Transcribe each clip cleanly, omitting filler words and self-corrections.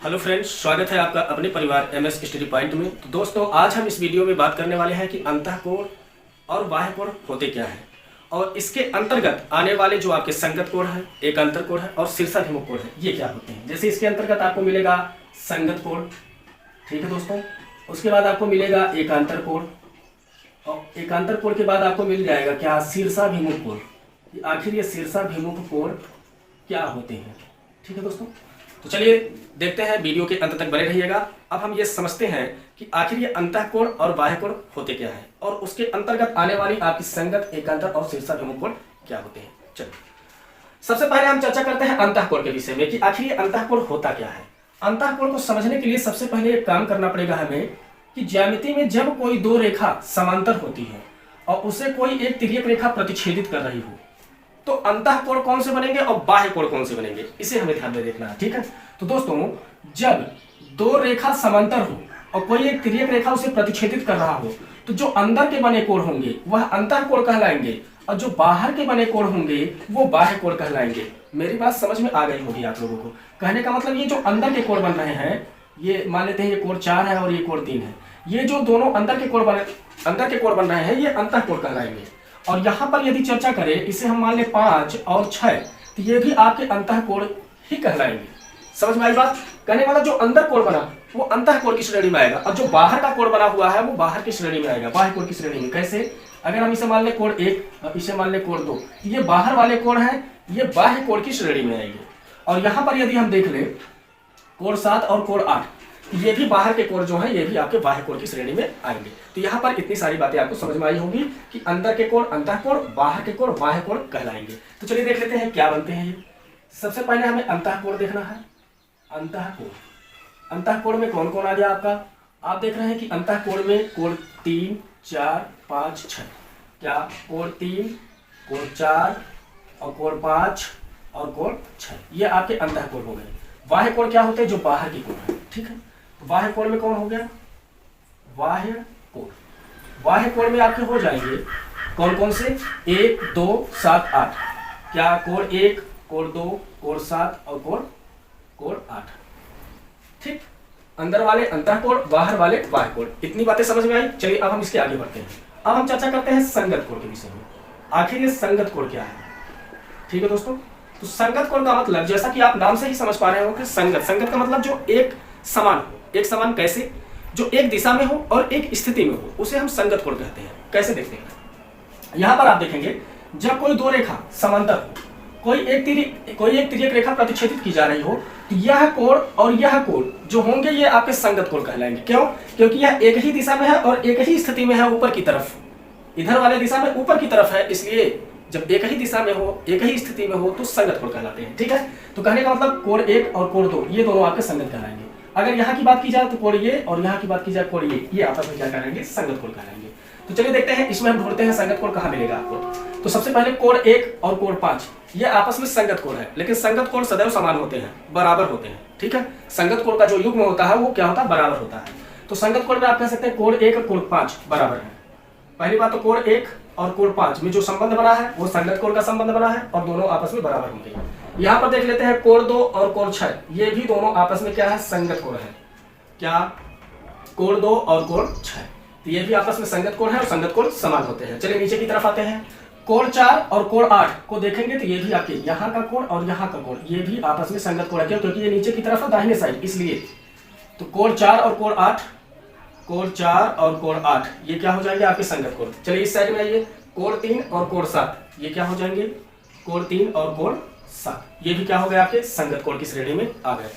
Hello friends, स्वागत है आपका अपने परिवार एमएस स्टडी पॉइंट में। तो दोस्तों, आज हम इस वीडियो में बात करने वाले हैं कि अंतःकोण और बाह्यकोण होते क्या हैं और इसके अंतर्गत आने वाले जो आपके संगत कोण है, एकांतर कोण है और शीर्षाभिमुख कोण है, ये क्या होते हैं। जैसे इसके अंतर्गत आपको मिलेगा संगत कोण, ठीक है दोस्तों। उसके बाद आपको मिलेगा एकांतर कोण और एकांतर कोण के बाद आपको मिल जाएगा क्या, शीर्षाभिमुख कोण। आखिर ये शीर्षाभिमुख कोण क्या होते हैं, ठीक है दोस्तों। तो चलिए देखते हैं, वीडियो के अंत तक बने रहिएगा। अब हम ये समझते हैं कि आखिर ये अंतःकोण और बाह्यकोण होते क्या हैं और उसके अंतर्गत आने वाली आपकी संगत, एकांतर और शीर्षाभिमुख कोण क्या होते हैं। चलिए सबसे पहले हम चर्चा करते हैं अंतःकोण के विषय में कि आखिर ये अंतःकोण होता क्या है। अंतःकोण को समझने के लिए सबसे पहले एक काम करना पड़ेगा हमें कि ज्यामिति में जब कोई दो रेखा समांतर होती है और उसे कोई एक तिर्यक रेखा प्रतिच्छेदित कर रही हो तो अंतःकोण कौन से बनेंगे और बाह्य कोण कौन से बनेंगे, इसे हमें ध्यान में देखना है, ठीक है। तो दोस्तों, जब दो रेखा समांतर हो और कोई एक तिर्यक रेखा उसे प्रतिच्छेदित कर रहा हो तो जो अंदर के बने कोण होंगे वह अंतःकोण कहलाएंगे और जो बाहर के बने कोण होंगे वो बाह्य कोण कहलाएंगे। मेरी बात समझ में आ गई होगी आप लोगों को। कहने का मतलब ये जो अंदर के कोण बन रहे हैं, ये मान लेते हैं ये कोण 4 है और ये कोण 3 है, ये जो दोनों अंदर के कोण बन रहे हैं ये अंतःकोण कहलाएंगे। और यहाँ पर यदि चर्चा करें, इसे हम मान ले 5 और 6, तो ये भी आपके अंतःकोण ही कहलाएंगे। समझ में आई बात। कहने वाला जो अंदर कोण बना वो अंतःकोण की श्रेणी में आएगा और जो बाहर का कोण बना हुआ है वो बाहर की श्रेणी में आएगा, बाह्य कोण की श्रेणी में। कैसे? अगर हम इसे मान ले कोण 1 और इसे मान ले कोण 2, ये बाहर वाले कोण है, ये बाह्य कोण की श्रेणी में आएंगे। और यहाँ पर यदि हम देख ले कोण 7 और कोण 8, ये भी बाहर के कोण जो है ये भी आपके बाह्य कोण की श्रेणी में आएंगे। तो यहाँ पर इतनी सारी बातें आपको समझ में आई होंगी कि अंदर के कोण अंतःकोण, बाहर के कोण बाह्य कोण कहलाएंगे। तो चलिए देख लेते हैं क्या बनते हैं ये। सबसे पहले हमें अंतःकोण देखना है। अंतःकोण में कौन कौन आ गया आपका? आप देख रहे हैं कि अंतःकोण में कोण 3, 4, 5, 6। क्या? कोण 3, कोण 4 और कोण 5 और कोण 6, ये आपके अंतःकोण हो गए। बाह्य कोण क्या होते हैं? जो बाहर के कोण है, ठीक है। बाह्य कोण में कौन हो गया? बाह्य कोण। बाह्य कोण में आपके हो जाएंगे कौन कौन से? 1, 2, 7, 8। क्या? कोण 1, कोण 2, कोण 7 और कोण 8, ठीक। अंदर वाले अंतःकोण, बाहर वाले बाह्य कोण। इतनी बातें समझ में आई। चलिए अब हम इसके आगे बढ़ते हैं। अब हम चर्चा करते हैं संगत कोण के विषय में। आखिर ये संगत कोण क्या है, ठीक है दोस्तों। तो संगत कोण का मतलब, जैसा कि आप नाम से ही समझ पा रहे हो कि संगत का मतलब जो एक समान हो। एक समान कैसे? जो एक दिशा में हो और एक स्थिति में हो, उसे हम संगत कोण कहते हैं। कैसे देखते हैं? यहां पर आप देखेंगे, जब कोई दो रेखा समांतर हो, कोई एक तिर्यक रेखा प्रतिच्छेदित की जा रही हो, तो यह कोण और यह कोण जो होंगे ये आपके संगत कोण कहलाएंगे। क्यों? क्योंकि यह एक ही दिशा में है और एक ही स्थिति में है, ऊपर की तरफ। इधर वाले दिशा में ऊपर की तरफ है, इसलिए जब एक ही दिशा में हो, एक ही स्थिति में हो तो संगत कोण कहलाते हैं, ठीक है। तो कहने का मतलब कोण 1 और कोण 2 ये दोनों आपके संगत कहलाएंगे। अगर यहाँ की बात की जाए तो कोण ये और यहाँ की बात की जाए कोण ये आपस में क्या कहलाएंगे? संगत कोण कहलाएंगे। तो चलिए देखते हैं, इसमें हम ढूंढते हैं संगत कोण कहाँ मिलेगा आपको। तो सबसे पहले कोण 1 और कोण 5 ये आपस में संगत कोण है, लेकिन संगत कोण सदैव समान होते हैं, बराबर होते हैं, ठीक है। संगत कोण का जो युग्म होता है वो क्या होता है? बराबर होता है। तो संगत कोण में आप कह सकते हैं कोण 1 और कोण 5 बराबर है। पहली बात तो कोण 1 और कोण 5 में जो संबंध बना है वो संगत कोण का संबंध बना है और दोनों आपस में बराबर होंगे। यहाँ पर देख लेते हैं कोण 2 और कोण 6, ये भी दोनों आपस में क्या है? संगत कोण है। क्या? कोण 2 और कोण 6, तो ये भी आपस में संगत कोण है और संगत कोण समान होते हैं। चलिए नीचे की तरफ आते हैं। कोण 4 और कोण 8 को देखेंगे तो ये भी आपके यहाँ का कोण और यहाँ का कोण ये भी आपस में संगत कोण है। क्यों? क्योंकि ये नीचे की तरफ है, दाहिने साइड, इसलिए। तो कोण 4 और कोण 8, कोण 4 और कोण 8 ये क्या हो जाएंगे? आपके संगत कोण। चलिए इस साइड में आइए। कोण 3 और कोण 7 ये क्या हो जाएंगे? कोण 3 और कोण 7 ये भी क्या हो गए? आपके संगत कोण की श्रेणी में आ गए।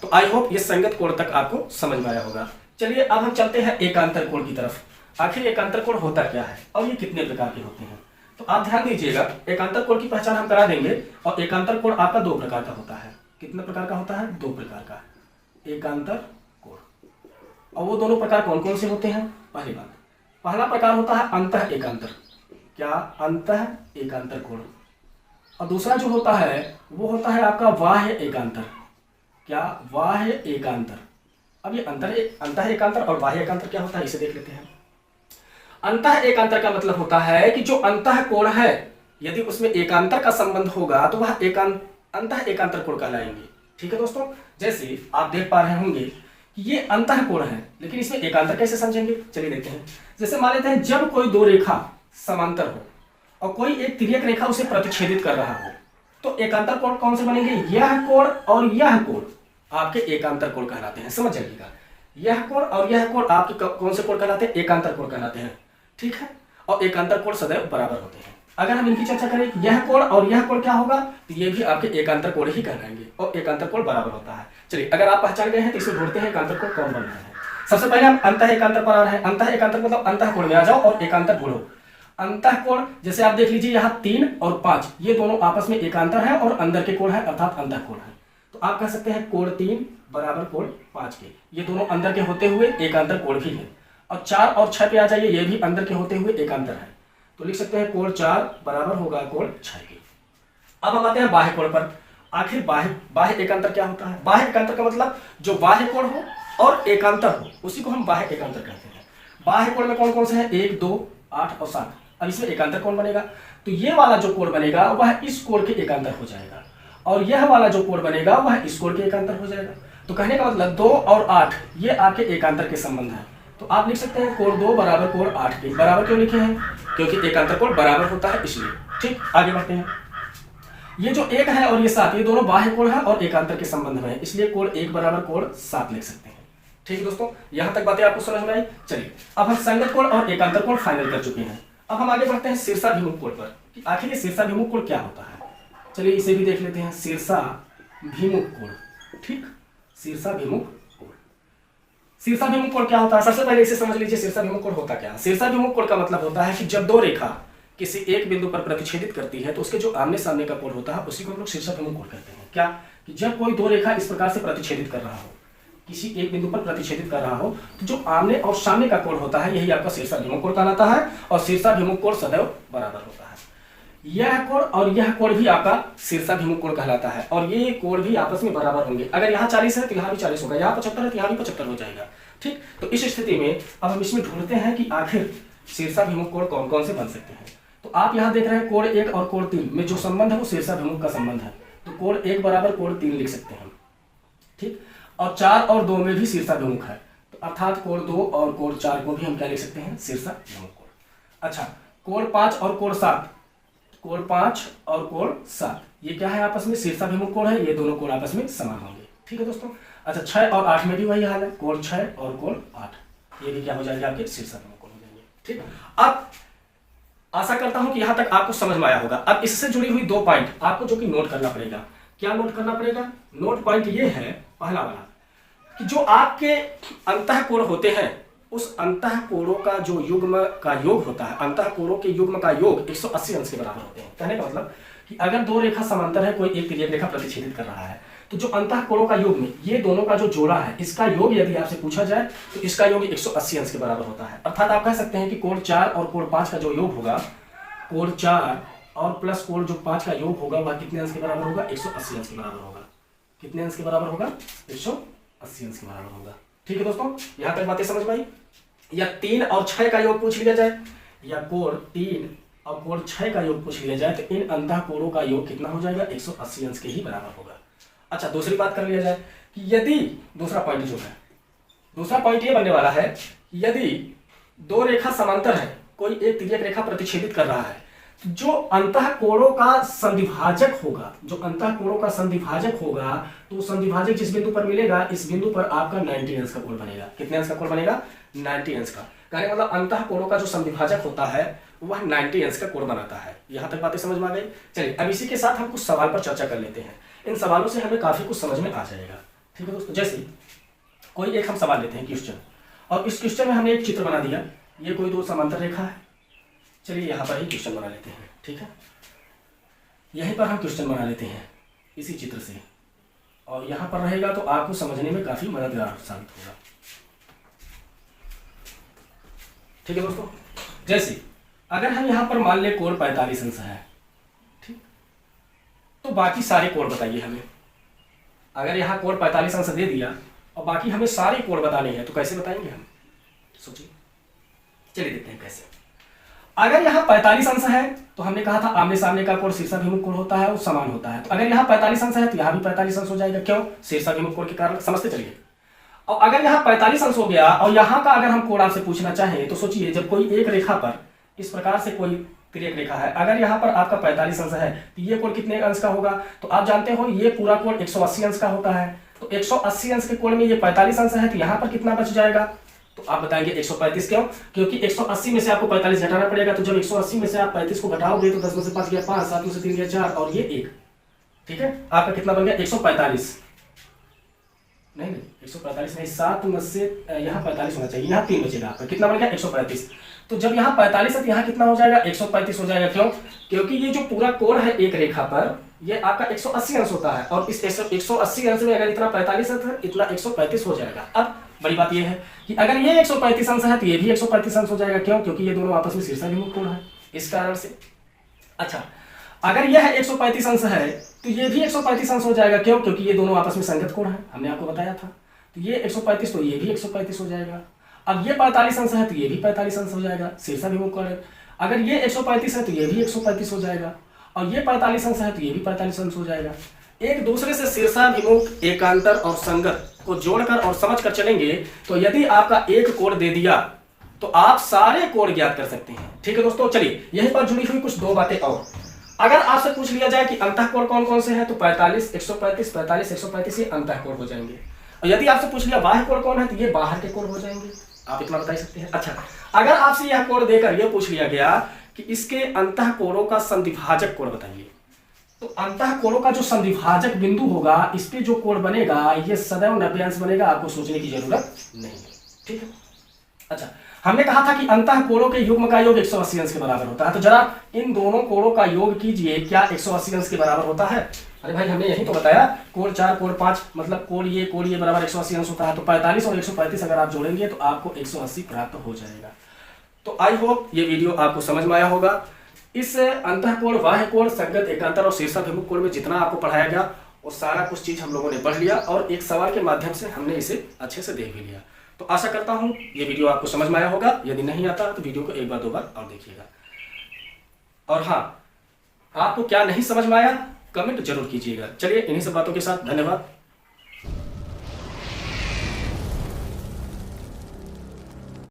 तो आई होप ये संगत कोण तक आपको समझ में आया होगा। चलिए अब हम चलते हैं एकांतर कोण की तरफ। आखिर एकांतर कोण होता क्या है और ये कितने प्रकार के होते हैं? तो आप ध्यान दीजिएगा, एकांतर कोण की पहचान हम करा देंगे। और एकांतर कोण आपका 2 प्रकार का होता है। कितने प्रकार का होता है? 2 प्रकार का एकांतर कोण। और वो दोनों प्रकार कौन कौन से होते हैं? पहली बात, पहला प्रकार होता है अंतः एकांतर। क्या? अंतः एकांतर कोण। और दूसरा जो होता है वो होता है आपका बाह्य एकांतर। क्या? बाह्य एकांतर। अब ये अंतः एकांतर और बाह्य एकांतर क्या होता है इसे देख लेते हैं। अंतः एकांतर का मतलब होता है कि जो अंतः कोण है यदि उसमें एकांतर का संबंध होगा तो वह अंतः एकांतर कोण कहलाएंगे, ठीक है दोस्तों, जैसे आप देख पा रहे होंगे कि ये अंतः कोण है, लेकिन इसमें एकांतर कैसे समझेंगे, चलिए देखते हैं। जैसे मान लेते हैं जब कोई दो रेखा समांतर हो और कोई एक तिर्यक रेखा उसे प्रतिच्छेदित कर रहा हो, तो एकांतर कोण कौन से बनेंगे, यह कोण और यह कोण आपके एकांतर कोण कहलाते हैं। समझ जाइएगा, यह कोण और यह कोण आपके कौन से कोण कहलाते हैं, एकांतर कोण कहलाते हैं। ठीक है, और एकांतर कोण सदैव बराबर होते हैं। अगर हम इनकी चर्चा करें, यह कोण और यह कोण क्या होगा, तो ये भी आपके एकांतर कोण ही कहलाएंगे और एकांतर कोण बराबर होता है। चलिए, अगर आप पहचान गए हैं तो इसे ढूंढते हैं एकांतर कोण कौन बन रहा है। सबसे पहले हम अंतः एकांतर पर आ रहे हैं। अंतः एकांतर मतलब अंतः कोण में आ जाओ और एकांतर ढूंढो। अंतः कोण जैसे आप देख लीजिए, यहाँ 3 और 5 ये दोनों आपस में एकांतर है और अंदर के कोण है, अर्थात अंतः कोण है। तो आप कह सकते हैं कोण 3 बराबर कोण 5 के, ये दोनों अंदर के होते हुए एकांतर कोण भी है। और 4 और 6 पे आ जाइए, ये भी अंदर के होते हुए एकांतर है, तो लिख सकते हैं कोण 4 बराबर होगा कोण 6 के। अब हम आते हैं बाह्य कोण पर। आखिर बाह्य एकांतर क्या होता है। बाह्य एकांतर का मतलब जो बाह्य कोण हो और एकांतर हो, उसी को हम बाह्य एकांतर कहते हैं। बाह्य कोण में कौन कौन से हैं, 1, 2, 8 और 7। अब इसमें एकांतर कौन बनेगा, तो ये वाला जो कोण बनेगा वह इस कोण के एकांतर हो जाएगा, और यह वाला जो कोण बनेगा वह इस कोण के एकांतर हो जाएगा। तो कहने का मतलब 2 और 8 ये आपके एकांतर के संबंध है। तो आप लिख सकते हैं कोण 2 बराबर कोण 8 के। बराबर क्यों लिखे हैं, क्योंकि एकांतर कोण बराबर होता है इसलिए। ठीक, आगे बढ़ते हैं। ये जो 1 है और ये 7 ये दोनों बाह्य कोण है और एकांतर के संबंध में है, इसलिए कोण 1 बराबर कोण 7 लिख सकते हैं। ठीक है दोस्तों, यहां तक बातें आपको समझ में आई। चलिए, अब हम संगत कोण और एकांतर कोण फाइनल कर चुके हैं। अब हम आगे बढ़ते हैं शीर्षाभिमुख कोण पर कि आखिर ये शीर्षाभिमुख कोण क्या होता है। चलिए इसे भी देख लेते हैं, शीर्षाभिमुख कोण। ठीक, शीर्षाभिमुख कोण। शीर्षाभिमुख कोण क्या होता है, सबसे पहले इसे समझ लीजिए। शीर्षाभिमुख कोण होता क्या है। शीर्षाभिमुख कोण का मतलब होता है कि जब दो रेखा किसी एक बिंदु पर प्रतिच्छेदित करती है तो उसके जो आमने सामने का कोण होता है उसी को हम लोग शीर्षाभिमुख कोण कहते हैं। क्या, कि जब कोई दो रेखा इस प्रकार से प्रतिच्छेदित कर रहा हो, किसी एक बिंदु पर प्रतिच्छेदित कर रहा हो, तो जो आमने और सामने का कोण होता है यही आपका शीर्षाभिमुख कोण कहलाता है, और शीर्षाभिमुख कोण सदैव बराबर होता है। यह कोण और यह कोण भी आपका शीर्षाभिमुख कोण कहलाता है, और ये कोण भी आपस में बराबर होंगे। अगर यहाँ 40 है तो यहाँ भी 40 होगा, यहाँ 75 है तो यहाँ भी 75 हो जाएगा। ठीक, तो इस स्थिति में अब हम इसमें ढूंढते हैं कि आखिर शीर्षाभिमुख कोण कौन कौन से बन सकते हैं। तो आप यहाँ देख रहे हैं कोण 1 और कोण 3 में जो संबंध है वो शीर्षाभिमुख का संबंध है, तो कोण 1 बराबर कोण 3 लिख सकते हैं। ठीक, और 4 और 2 में भी शीर्षाभिमुख है, तो अर्थात कोण 2 और कोण 4 को भी हम क्या लिख सकते हैं, शीर्षाभिमुख कोण। अच्छा, कोण 5 और कोण 7, कोण 5 और कोण 7 ये क्या है, आपस में शीर्षाभिमुख कोण है, ये दोनों कोण आपस में समान होंगे। ठीक है दोस्तों। अच्छा, 6 और 8 में भी वही हाल है, कोण 6 और कोण 8 ये भी क्या हो जाएंगे, आपके शीर्षाभिमुख कोण हो जाएंगे। ठीक, अब आशा करता हूं कि यहां तक आपको समझ में आया होगा। अब इससे जुड़ी हुई 2 पॉइंट आपको जो कि नोट करना पड़ेगा। क्या नोट करना पड़ेगा, नोट पॉइंट ये है पहला वाला कि जो आपके अंतः कोण होते हैं उस अंतः कोणों का जो युग्म का योग होता है, अंतः कोणों के युग्म का योग 180 अंश के बराबर होते हैं। कहने का मतलब कि अगर दो रेखा समांतर है, कोई एक तिर्यक रेखा प्रतिच्छेदित कर रहा है, तो जो अंतः कोणों का योग में ये दोनों का जो जोड़ा है इसका योग यदि आपसे पूछा जाए तो इसका योग 180 अंश के बराबर होता है। अर्थात आप कह सकते हैं कि कोण 4 और कोण 5 का जो योग होगा, कोण 4 और प्लस कोण जो 5 का योग होगा वह कितने अंश के बराबर होगा, 180 अंश के बराबर होगा। कितने अंश के बराबर होगा, 180 अंश के बराबर होगा। ठीक है दोस्तों, यहां तक बातें समझ में आई। या 3 और 6 का योग पूछ लिया जाए, या कोण 3 और कोण 6 का योग पूछ लिया जाए, तो इन अंतः कोणों का योग कितना हो जाएगा, 180 अंश के ही बराबर होगा। अच्छा, दूसरी बात कर लिया जाए कि यदि दूसरा पॉइंट जो है, दूसरा पॉइंट ये बनने वाला है, यदि दो रेखा समांतर है, कोई एक तिर्यक रेखा प्रतिच्छेदित कर रहा है, तो जो अंतः कोणों का संधिभाजक होगा, जो अंतः कोणों का संधिभाजक होगा, तो संधिभाजक जिस बिंदु पर मिलेगा इस बिंदु पर आपका 90 अंश का कोण बनेगा। कितने अंश का कोण बनेगा, 90 अंश का। कहने का मतलब अंतः कोणों का जो संधिभाजक होता है वह 90 अंश का कोण बनाता है। यहां तक बातें समझ में आ गई। चलिए, अब इसी के साथ हम कुछ सवाल पर चर्चा कर लेते हैं। इन सवालों से हमें काफी कुछ समझ में आ जाएगा। ठीक है दोस्तों, जैसे कोई एक हम सवाल लेते हैं क्वेश्चन, और इस क्वेश्चन में हमने एक चित्र बना दिया। ये कोई दो समांतर रेखा है, चलिए यहाँ पर ही क्वेश्चन बना लेते हैं। ठीक है, यहीं पर हम क्वेश्चन बना लेते हैं इसी चित्र से, और यहाँ पर रहेगा तो आपको समझने में काफी मददगार साबित होगा। ठीक है दोस्तों, जैसे अगर हम यहाँ पर मान ले कोण 45 अंश है, ठीक, तो बाकी सारे कोण बताइए हमें। अगर यहाँ कोण 45 अंश दे दिया और बाकी हमें सारे कोण बताने हैं तो कैसे बताएंगे हम, सोचिए। चलिए देखते हैं कैसे। अगर यहाँ 45 अंश है तो हमने कहा था आमने सामने का कोण शीर्षाभिमुख कोण होता है वो समान होता है। तो अगर यहाँ 45 अंश है तो यहाँ भी 45 अंश हो जाएगा। क्यों? शीर्षाभिमुख कोण के कारण। समझते चलिए। और अगर यहाँ 45 अंश हो गया और यहाँ का अगर हम कोण आपसे पूछना चाहें तो सोचिए, जब कोई एक रेखा पर इस प्रकार से कोई तिर्यक रेखा है, अगर यहाँ पर आपका 45 अंश है तो ये कोण कितने अंश का होगा? तो आप जानते हो ये पूरा कोण 180 अंश का होता है। तो 180 अंश के कोण में ये 45 अंश है तो यहाँ पर कितना बच जाएगा? तो आप बताएंगे 135। क्यों? क्योंकि 180 में से आपको 45 घटाना पड़ेगा। तो जब 180 में से आप 35 को घटाओगे तो 10 में से 5 गया 5, 7 में से 3 गया 4 और ये 1। ठीक है, आपका कितना बन गया? 145। नहीं 145 नहीं, 7 में से यहाँ 45 होना चाहिए, यहाँ 3 बचेगा आपका। कितना बन गया? 135। तो जब यहाँ 45 है तो यहाँ कितना हो जाएगा? 135 हो जाएगा। क्यों? क्योंकि ये जो पूरा कोण है एक रेखा पर ये आपका 180 अंश होता है और इस 180 अंश में अगर इतना 45 है इतना 135 हो जाएगा। अब बड़ी बात ये है कि अगर ये 135 अंश है तो ये भी 135 अंश हो जाएगा। क्यों? क्योंकि ये दोनों आपस में शीर्षाभिमुख कोण है, इस कारण से। अच्छा, अगर यह 135 अंश है तो ये भी 135 अंश हो जाएगा। क्यों? क्योंकि ये दोनों आपस में संगत कोण है, हमने आपको बताया था। तो ये 135 तो ये भी 135 हो जाएगा। अब ये 45 अंश है तो ये भी 45 अंश हो जाएगा, शीर्षाभिमुख कोण है। अगर ये 135 है तो ये भी 135 हो जाएगा और ये 45 अंश है तो ये भी 45 अंश हो जाएगा। एक दूसरे से शीर्षाभिमुख, एकांतर और संगत को जोड़कर और समझकर चलेंगे तो यदि आपका एक कोण दे दिया तो आप सारे कोण ज्ञात कर सकते हैं। ठीक है दोस्तों, चलिए यहीं पर जुड़ी हुई कुछ दो बातें और। अगर आपसे पूछ लिया जाए कि अंतःकोण कौन कौन से हैं तो 45, 135, 45, 135 ये अंतःकोण हो जाएंगे। और यदि आपसे पूछ लिया बाह्य कोण कौन है तो ये बाहर के कोण हो जाएंगे। आप इतना बता सकते हैं। अच्छा, अगर आपसे यह कोण देकर यह पूछ लिया गया कि इसके अंतःकोणों का संधिभाजक कोण बताइए, तो अंतःकोणों का जो संधिभाजक बिंदु होगा इस पे जो कोण बनेगा ये सदैव 90 अंश बनेगा। आपको सोचने की जरूरत नहीं है। ठीक है। अच्छा, हमने कहा था कि अंतःकोणों के युग्म का योग 180 अंश के बराबर होता है। तो जरा इन दोनों कोणों का योग कीजिए, क्या 180 अंश के बराबर होता है? अरे भाई हमने यही तो बताया, कोण 4 कोण 5 मतलब कोण ये बराबर 180 अंश होता है। तो 45 और 135 अगर आप जोड़ेंगे तो आपको 180 प्राप्त हो जाएगा। तो आई होप ये वीडियो आपको समझ में आया होगा। इस अंतःकोण, बाह्य कोण, संगत, एकांतर और शीर्षाभिमुख कोण में जितना आपको पढ़ाया गया वो सारा कुछ चीज हम लोगों ने पढ़ लिया और एक सवाल के माध्यम से हमने इसे अच्छे से देख भी लिया। तो आशा करता हूं ये वीडियो आपको समझ में आया होगा। यदि नहीं आता तो वीडियो को एक बार दो बार और देखिएगा। और हाँ, आपको क्या नहीं समझ में आया कमेंट जरूर कीजिएगा। चलिए इन्हीं सब बातों के साथ धन्यवाद।